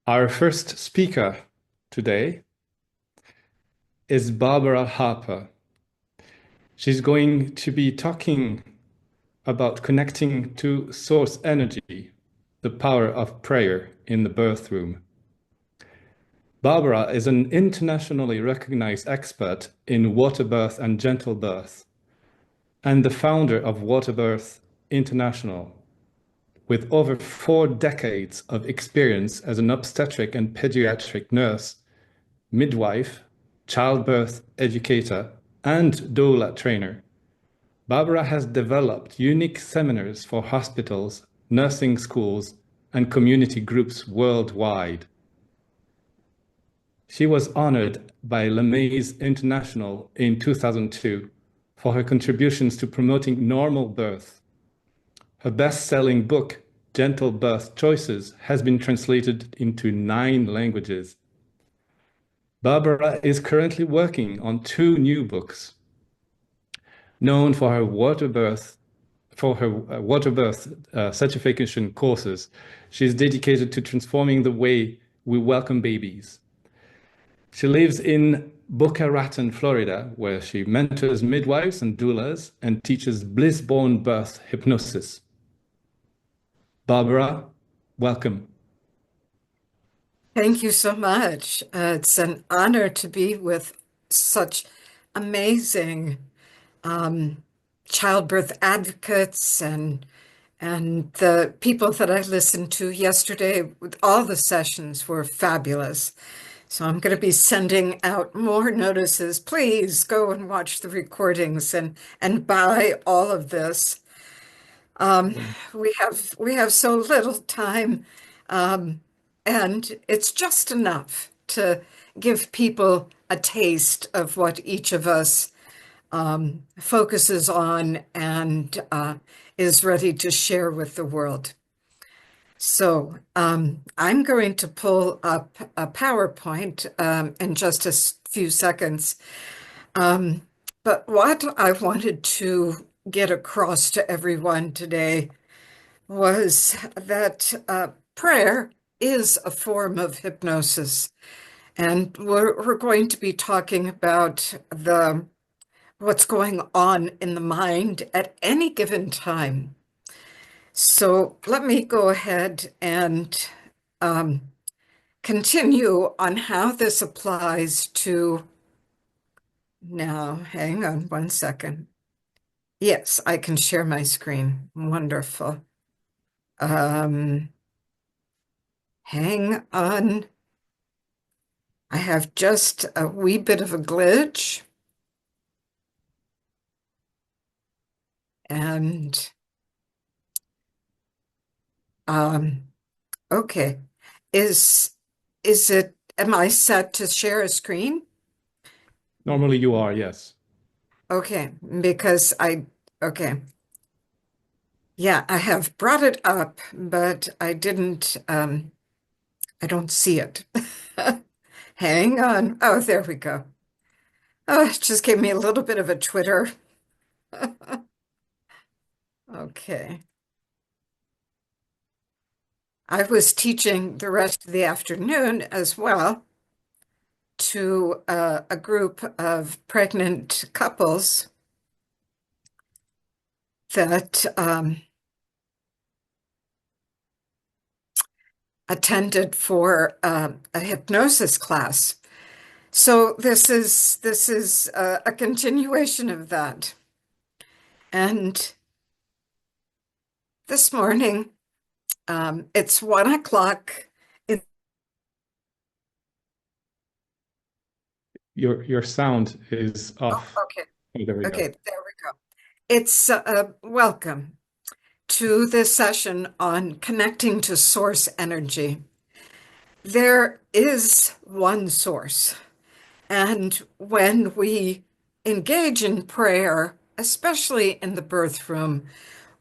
Our first speaker today is Barbara Harper. She's going to be talking about connecting to source energy, the power of prayer in the birth room. Barbara is an internationally recognized expert in waterbirth and gentle birth, and the founder of Waterbirth International, with over 4 decades of experience as an obstetric and pediatric nurse, midwife, childbirth educator, and doula trainer. Barbara has developed unique seminars for hospitals, nursing schools, and community groups worldwide. She was honored by Lamaze International in 2002 for her contributions to promoting normal birth. Her best-selling book, Gentle Birth Choices, has been translated into 9 languages. Barbara is currently working on 2 new books. Known for her Waterbirth Certification Courses, she is dedicated to transforming the way we welcome babies. She lives in Boca Raton, Florida, where she mentors midwives and doulas and teaches Blissborn Birth Hypnosis. Barbara, welcome. Thank you so much. It's an honor to be with such amazing childbirth advocates and the people that I listened to yesterday. With all the sessions were fabulous. So I'm going to be sending out more notices. Please go and watch the recordings and buy all of this. We have so little time. And it's just enough to give people a taste of what each of us focuses on and is ready to share with the world. So I'm going to pull up a PowerPoint in just a few seconds. But what I wanted to get across to everyone today was that prayer is a form of hypnosis. And we're going to be talking about what's going on in the mind at any given time. So let me go ahead and continue on how this applies to, now, hang on one second. Yes, I can share my screen. Wonderful. Hang on. I have just a wee bit of a glitch. And okay. Am I set to share a screen? Normally you are, yes. Okay, because okay. Yeah, I have brought it up, but I don't see it. Hang on. Oh, there we go. Oh, it just gave me a little bit of a twitter. Okay. I was teaching the rest of the afternoon as well to a group of pregnant couples that attended for a hypnosis class. So this is a continuation of that. And this morning, it's 1 o'clock. Your sound is off. Okay. Oh, there we go. Okay, there we go. It's welcome to this session on connecting to source energy. There is one source, and when we engage in prayer, especially in the birth room,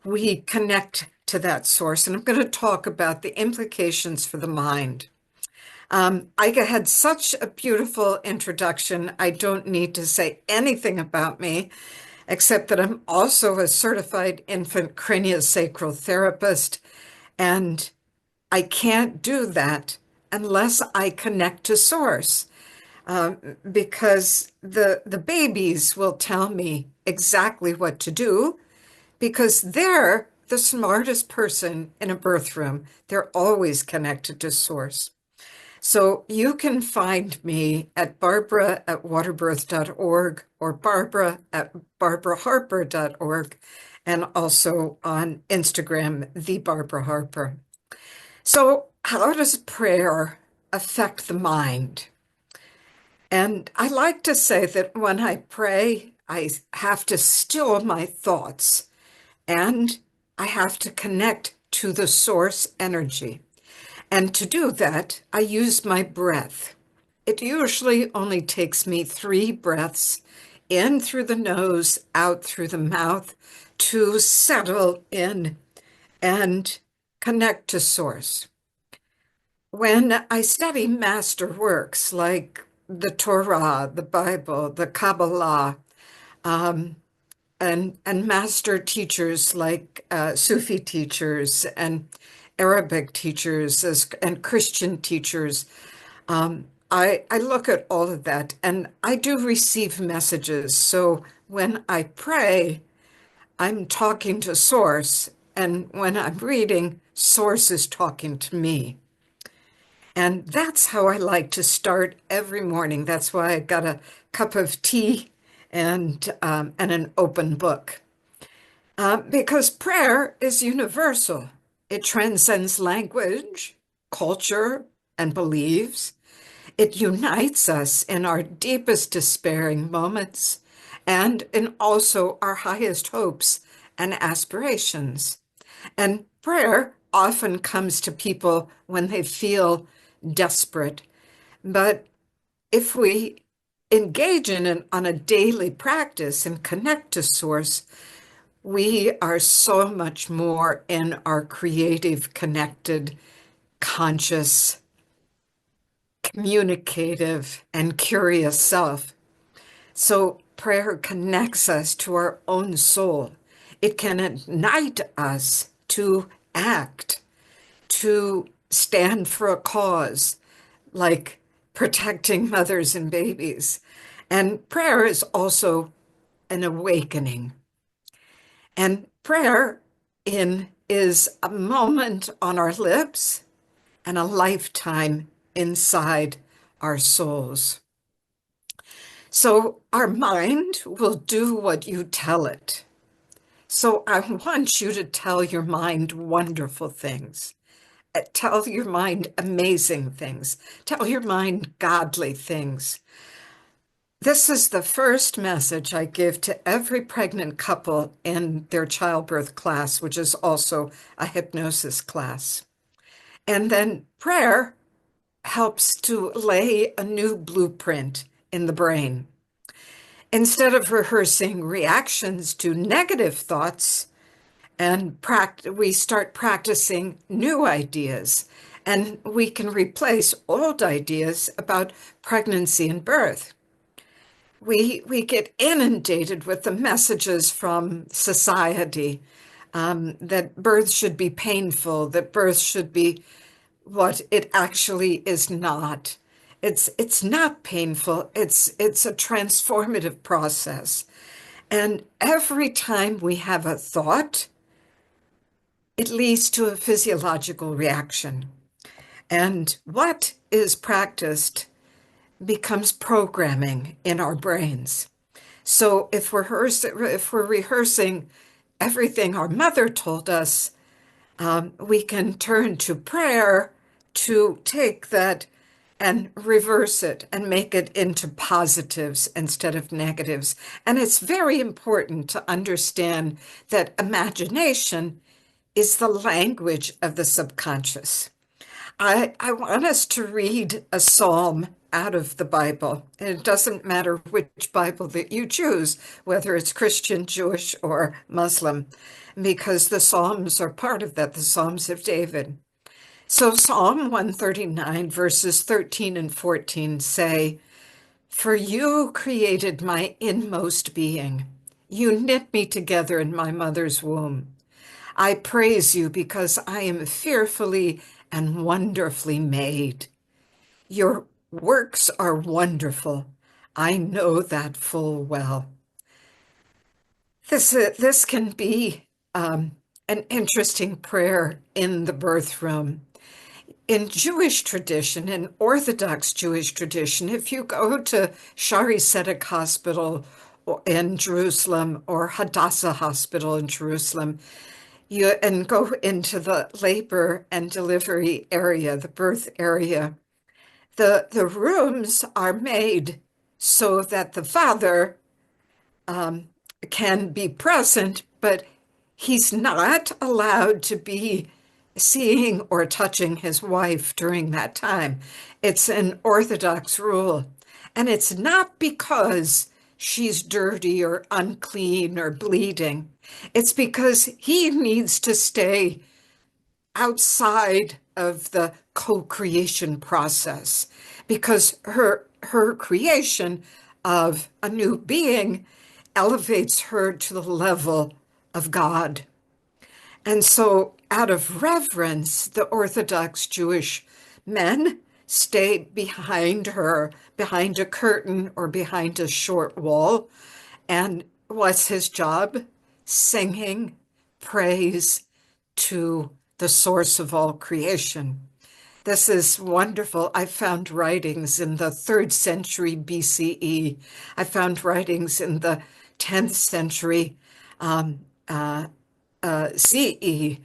we connect to that source. And I'm going to talk about the implications for the mind. I had such a beautiful introduction. I don't need to say anything about me, except that I'm also a certified infant craniosacral therapist, and I can't do that unless I connect to source, because the babies will tell me exactly what to do because they're the smartest person in a birth room. They're always connected to source. So you can find me at barbara@waterbirth.org or barbara@barbaraharper.org, and also on Instagram, the Barbara Harper. So how does prayer affect the mind? And I like to say that when I pray, I have to still my thoughts and I have to connect to the source energy. And to do that, I use my breath. It usually only takes me 3 breaths in through the nose, out through the mouth to settle in and connect to source. When I study master works like the Torah, the Bible, the Kabbalah, um, and master teachers like Sufi teachers and Arabic teachers and Christian teachers, I look at all of that and I do receive messages. So when I pray, I'm talking to Source, and when I'm reading, Source is talking to me. And that's how I like to start every morning. That's why I got a cup of tea and an open book. Because prayer is universal. It transcends language, culture, and beliefs. It unites us in our deepest despairing moments and in also our highest hopes and aspirations. And prayer often comes to people when they feel desperate. But if we engage in it on a daily practice and connect to Source, we are so much more in our creative, connected, conscious, communicative, and curious self. So prayer connects us to our own soul. It can ignite us to act, to stand for a cause, like protecting mothers and babies. And prayer is also an awakening. And prayer is a moment on our lips and a lifetime inside our souls. So our mind will do what you tell it. So I want you to tell your mind wonderful things. Tell your mind amazing things. Tell your mind godly things. This is the first message I give to every pregnant couple in their childbirth class, which is also a hypnosis class. And then prayer helps to lay a new blueprint in the brain. Instead of rehearsing reactions to negative thoughts, and we start practicing new ideas, and we can replace old ideas about pregnancy and birth. We get inundated with the messages from society that birth should be painful, that birth should be what it actually is not. It's not painful. It's a transformative process. And every time we have a thought, it leads to a physiological reaction. And what is practiced becomes programming in our brains. So if we're rehearsing everything our mother told us, we can turn to prayer to take that and reverse it and make it into positives instead of negatives. And it's very important to understand that imagination is the language of the subconscious. I want us to read a psalm out of the Bible. And it doesn't matter which Bible that you choose, whether it's Christian, Jewish, or Muslim, because the Psalms are part of that, the Psalms of David. So Psalm 139, verses 13 and 14 say, "For you created my inmost being. You knit me together in my mother's womb. I praise you because I am fearfully and wonderfully made. Your works are wonderful. I know that full well. This can be an interesting prayer in the birth room. In Jewish tradition, in Orthodox Jewish tradition, if you go to Shari Tzedek Hospital in Jerusalem or Hadassah Hospital in Jerusalem, and go into the labor and delivery area, the birth area, the rooms are made so that the father can be present, but he's not allowed to be seeing or touching his wife during that time. It's an Orthodox rule. And it's not because she's dirty or unclean or bleeding. It's because he needs to stay outside of the co-creation process, because her creation of a new being elevates her to the level of God. And so, out of reverence, the Orthodox Jewish men stay behind her, behind a curtain or behind a short wall. And what's his job? Singing praise to the source of all creation. This is wonderful. I found writings in the 3rd century BCE. I found writings in the 10th century CE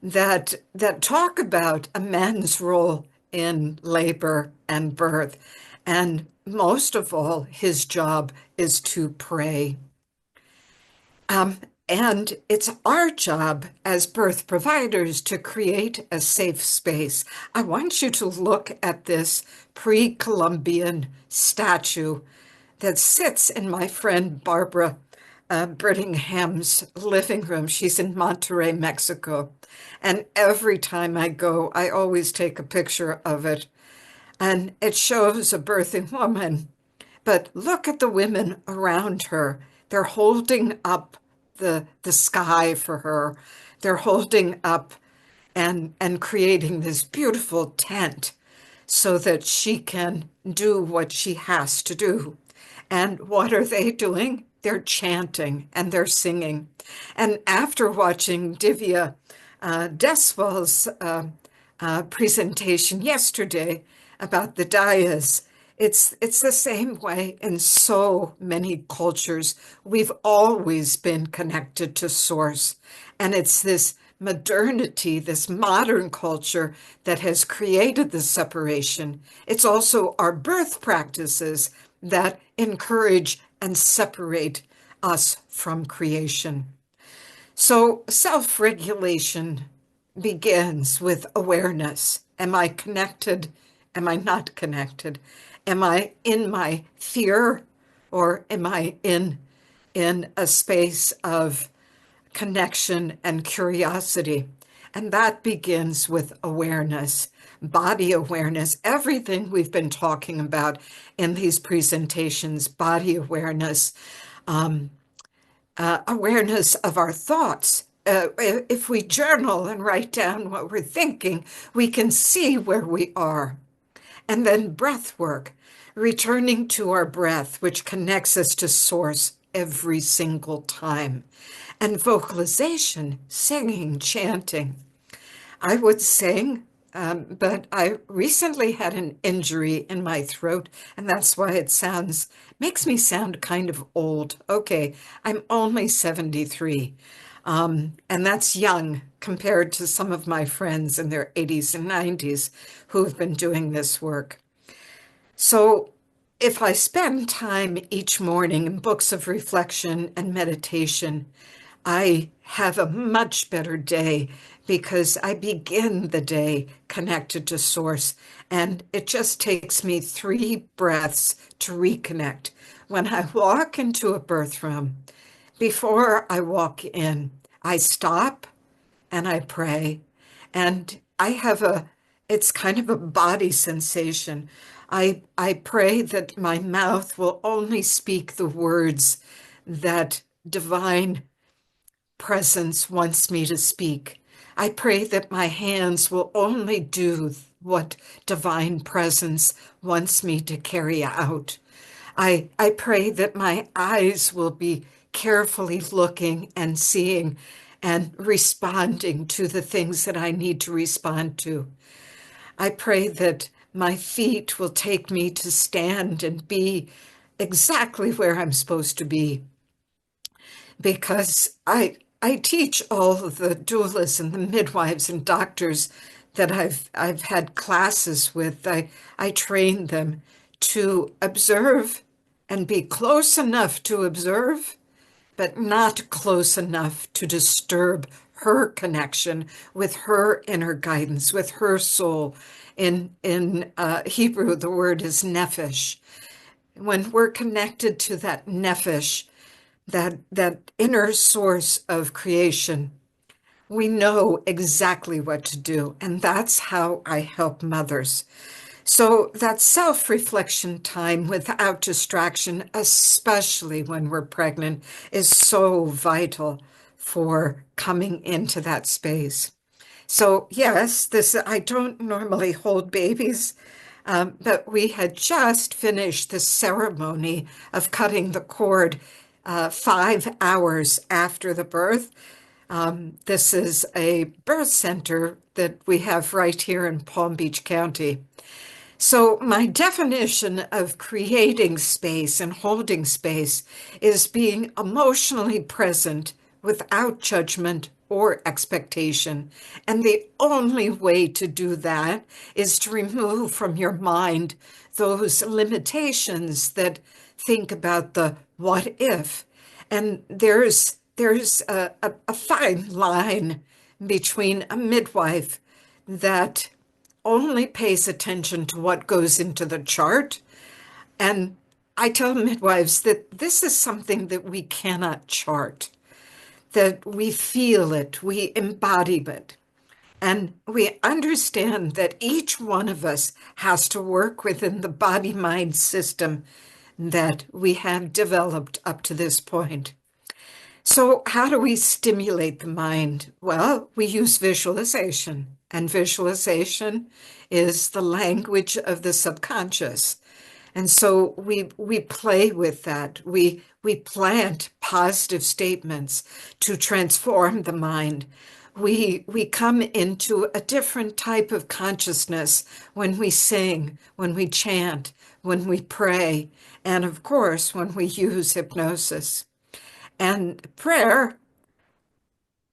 that talk about a man's role in labor and birth. And most of all, his job is to pray. And it's our job as birth providers to create a safe space. I want you to look at this pre-Columbian statue that sits in my friend Barbara Brittingham's living room. She's in Monterrey, Mexico. And every time I go, I always take a picture of it. And it shows a birthing woman. But look at the women around her. They're holding up the sky for her. They're holding up and creating this beautiful tent so that she can do what she has to do. And what are they doing? They're chanting and they're singing. And after watching Divya Deswal's presentation yesterday about the dayas, it's the same way in so many cultures. We've always been connected to source. And it's this modernity, this modern culture that has created the separation. It's also our birth practices that encourage and separate us from creation. So self-regulation begins with awareness. Am I connected? Am I not connected? Am I in my fear, or am I in a space of connection and curiosity? And that begins with awareness, body awareness, everything we've been talking about in these presentations, body awareness, awareness of our thoughts. If we journal and write down what we're thinking, we can see where we are. And then breath work, returning to our breath, which connects us to source every single time. And vocalization, singing, chanting. I would sing, but I recently had an injury in my throat, and that's why it makes me sound kind of old. Okay, I'm only 73. And that's young compared to some of my friends in their 80s and 90s who have been doing this work. So if I spend time each morning in books of reflection and meditation, I have a much better day because I begin the day connected to source. And it just takes me 3 breaths to reconnect. When I walk into a birth room, before I walk in, I stop and I pray. And it's kind of a body sensation. I pray that my mouth will only speak the words that divine presence wants me to speak. I pray that my hands will only do what divine presence wants me to carry out. I pray that my eyes will be carefully looking and seeing and responding to the things that I need to respond to. I pray that my feet will take me to stand and be exactly where I'm supposed to be. Because I teach all of the doulas and the midwives and doctors that I've had classes with. I train them to observe and be close enough to observe, but not close enough to disturb her connection with her inner guidance, with her soul. In Hebrew, the word is nephesh. When we're connected to that nephesh, that inner source of creation, we know exactly what to do. And that's how I help mothers. So that self-reflection time without distraction, especially when we're pregnant, is so vital for coming into that space. So yes, I don't normally hold babies, but we had just finished the ceremony of cutting the cord 5 hours after the birth. This is a birth center that we have right here in Palm Beach County. So my definition of creating space and holding space is being emotionally present without judgment or expectation. And the only way to do that is to remove from your mind those limitations that think about the what if. And there's a fine line between a midwife that only pays attention to what goes into the chart. And I tell midwives that this is something that we cannot chart, that we feel it, we embody it. And we understand that each one of us has to work within the body-mind system that we have developed up to this point. So how do we stimulate the mind? Well, we use visualization, and visualization is the language of the subconscious. And so we play with that. We plant positive statements to transform the mind. We come into a different type of consciousness when we sing, when we chant, when we pray, and of course, when we use hypnosis. And prayer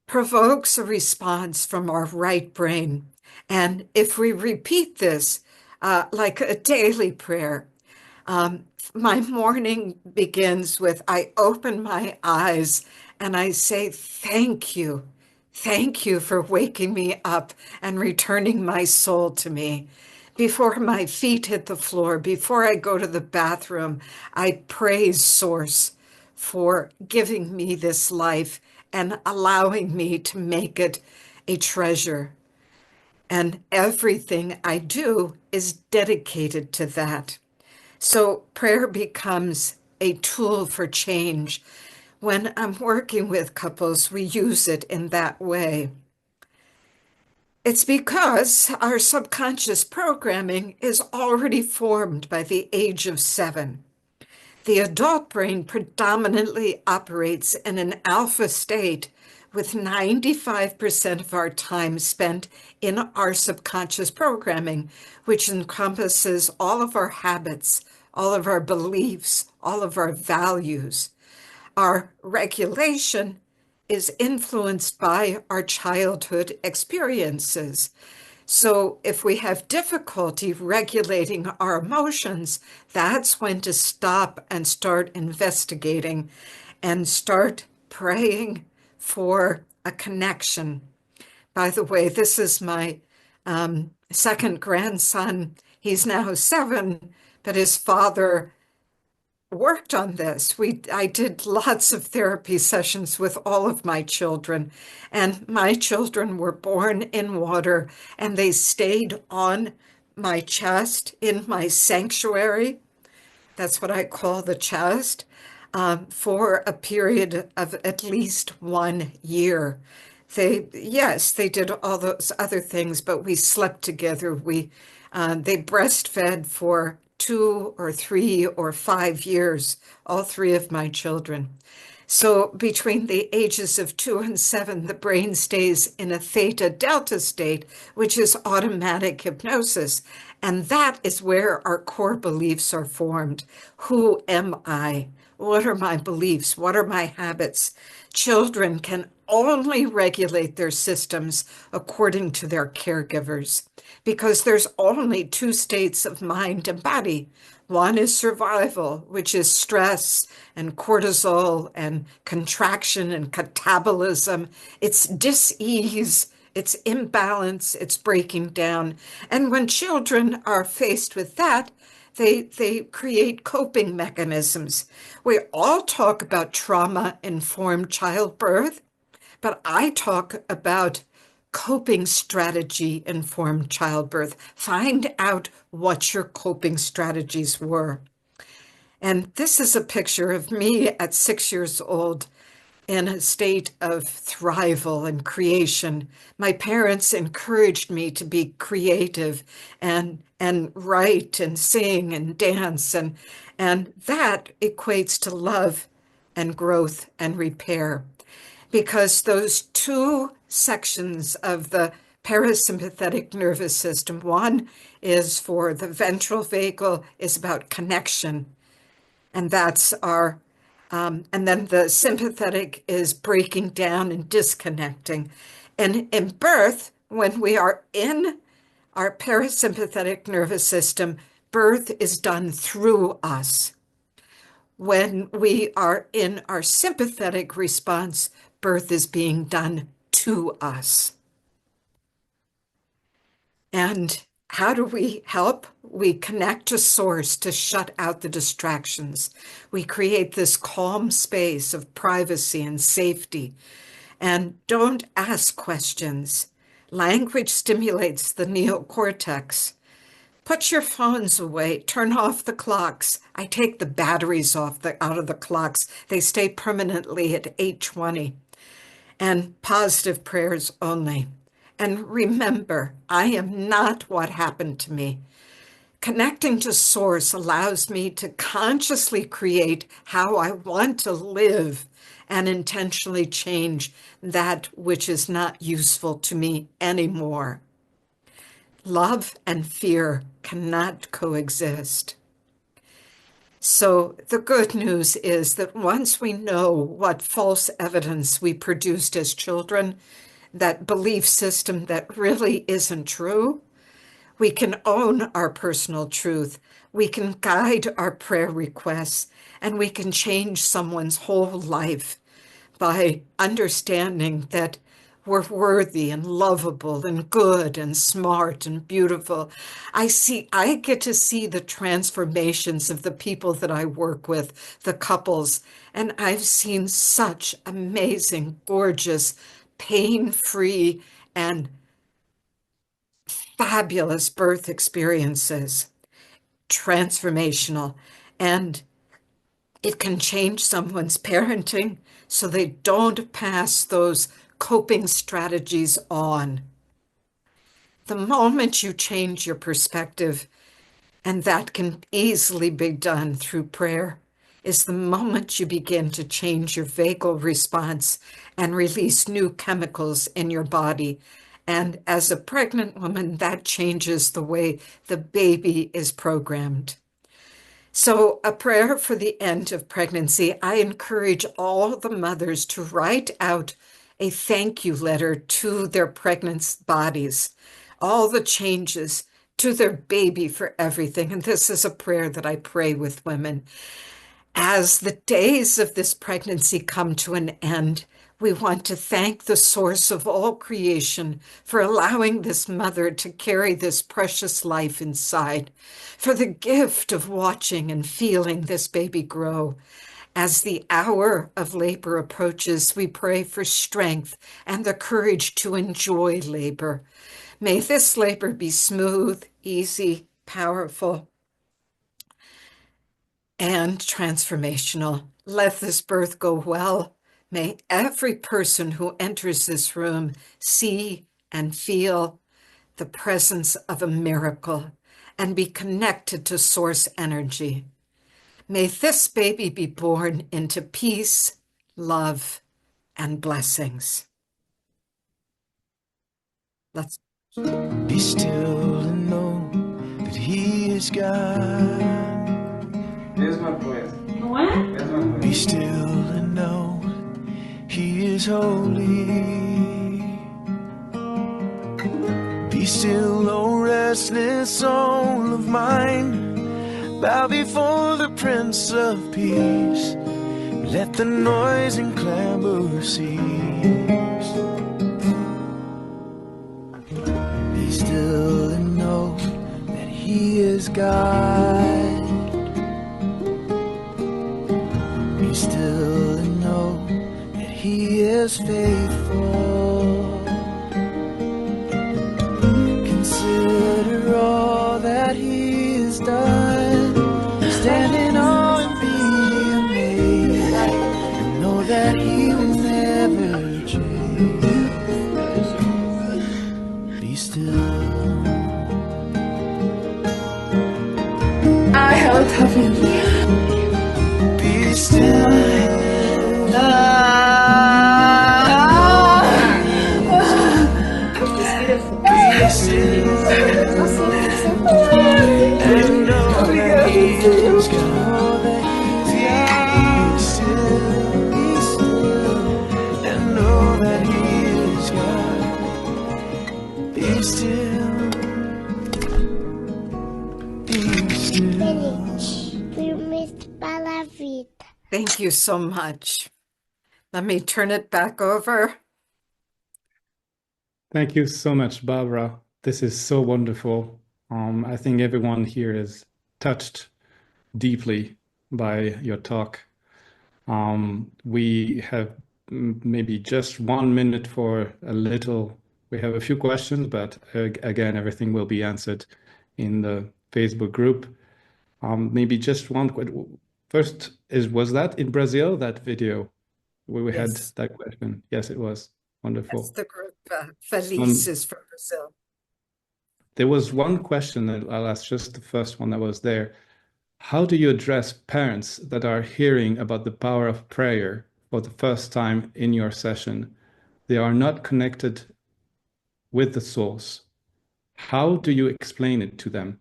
provokes a response from our right brain. And if we repeat this like a daily prayer, my morning begins with, I open my eyes and I say, thank you. Thank you for waking me up and returning my soul to me. Before my feet hit the floor, before I go to the bathroom, I praise Source for giving me this life and allowing me to make it a treasure. And everything I do is dedicated to that. So prayer becomes a tool for change. When I'm working with couples, we use it in that way. It's because our subconscious programming is already formed by the age of 7. The adult brain predominantly operates in an alpha state, with 95% of our time spent in our subconscious programming, which encompasses all of our habits, all of our beliefs, all of our values. Our regulation is influenced by our childhood experiences. So if we have difficulty regulating our emotions, that's when to stop and start investigating and start praying for a connection. By the way, this is my second grandson. He's now 7, but his father worked on this. I did lots of therapy sessions with all of my children, and my children were born in water, and they stayed on my chest in my sanctuary. That's what I call the chest, for a period of at least 1 year. Yes, they did all those other things, but we slept together. They breastfed for 2 or 3 or 5 years, all three of my children. So between the ages of 2 and 7, the brain stays in a theta delta state, which is automatic hypnosis. And that is where our core beliefs are formed. Who am I? What are my beliefs? What are my habits? Children can only regulate their systems according to their caregivers because there's only two states of mind and body. One is survival, which is stress and cortisol and contraction and catabolism. It's dis-ease, it's imbalance, it's breaking down. And when children are faced with that, they create coping mechanisms. We all talk about trauma-informed childbirth, but I talk about coping strategy informed childbirth. Find out what your coping strategies were. And this is a picture of me at 6 years old in a state of thrival and creation. My parents encouraged me to be creative and write and sing and dance, and that equates to love and growth and repair. Because those two sections of the parasympathetic nervous system, one is for the ventral vagal, is about connection, and that's our and then the sympathetic is breaking down and disconnecting. And in birth, when we are in our parasympathetic nervous system, birth is done through us. When we are in our sympathetic response, birth is being done to us. And how do we help? We connect to source to shut out the distractions. We create this calm space of privacy and safety. And don't ask questions. Language stimulates the neocortex. Put your phones away. Turn off the clocks. I take the batteries out of the clocks. They stay permanently at 8:20. And positive prayers only. And remember, I am not what happened to me. Connecting to source allows me to consciously create how I want to live and intentionally change that which is not useful to me anymore. Love and fear cannot coexist. So the good news is that once we know what false evidence we produced as children, that belief system that really isn't true, we can own our personal truth. We can guide our prayer requests, and we can change someone's whole life by understanding that we're worthy and lovable and good and smart and beautiful. I get to see the transformations of the people that I work with, the couples, and I've seen such amazing, gorgeous, pain-free, and fabulous birth experiences, transformational. And it can change someone's parenting so they don't pass those coping strategies on. The moment you change your perspective, and that can easily be done through prayer, is the moment you begin to change your vagal response and release new chemicals in your body. And as a pregnant woman, that changes the way the baby is programmed. So a prayer for the end of pregnancy, I encourage all the mothers to write out a thank you letter to their pregnant bodies, all the changes to their baby for everything. And this is a prayer that I pray with women. As the days of this pregnancy come to an end, we want to thank the source of all creation for allowing this mother to carry this precious life inside, for the gift of watching and feeling this baby grow. As the hour of labor approaches, we pray for strength and the courage to enjoy labor. May this labor be smooth, easy, powerful, and transformational. Let this birth go well. May every person who enters this room see and feel the presence of a miracle and be connected to source energy. May this baby be born into peace, love, and blessings. Let's be still and know that He is God. Be still and know He is holy. Be still, O restless soul of mine. Bow before the Prince of Peace. Let the noise and clamor cease. Be still and know that He is God. Be still and know that He is faithful. Consider all that He has done. Stand in awe and be amazed, and know that He will never change. Be still. I have a puppy. Be still. Be still. And know that He is God. Be still. Be still. And know that He is God. Be still. Be still. Thank you so much. Let me turn it back over. Thank you so much, Barbara. This is so wonderful. I think everyone here is touched deeply by your talk. We have maybe just 1 minute for a little. We have a few questions, but again, everything will be answered in the Facebook group. Maybe just one. First, was that in Brazil, that video where we had Yes. that question? Yes, it was. Wonderful. That's the group Feliz is from Brazil. There was one question that I'll ask, just the first one that was there. How do you address parents that are hearing about the power of prayer for the first time in your session? They are not connected with the source. How do you explain it to them?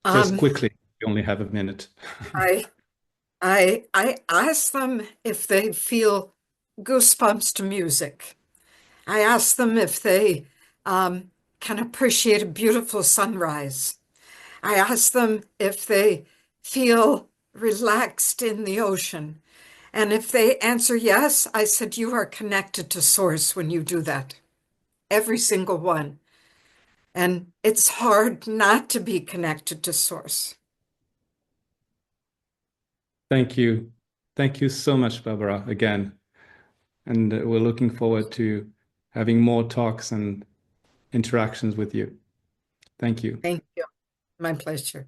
Just quickly, we only have a minute. I ask them if they feel goosebumps to music. I ask them if they can appreciate a beautiful sunrise. I ask them if they feel relaxed in the ocean. And if they answer yes, I said, you are connected to source when you do that. Every single one. And it's hard not to be connected to source. Thank you. Thank you so much, Barbara, again. And we're looking forward to having more talks and interactions with you. Thank you. Thank you. My pleasure.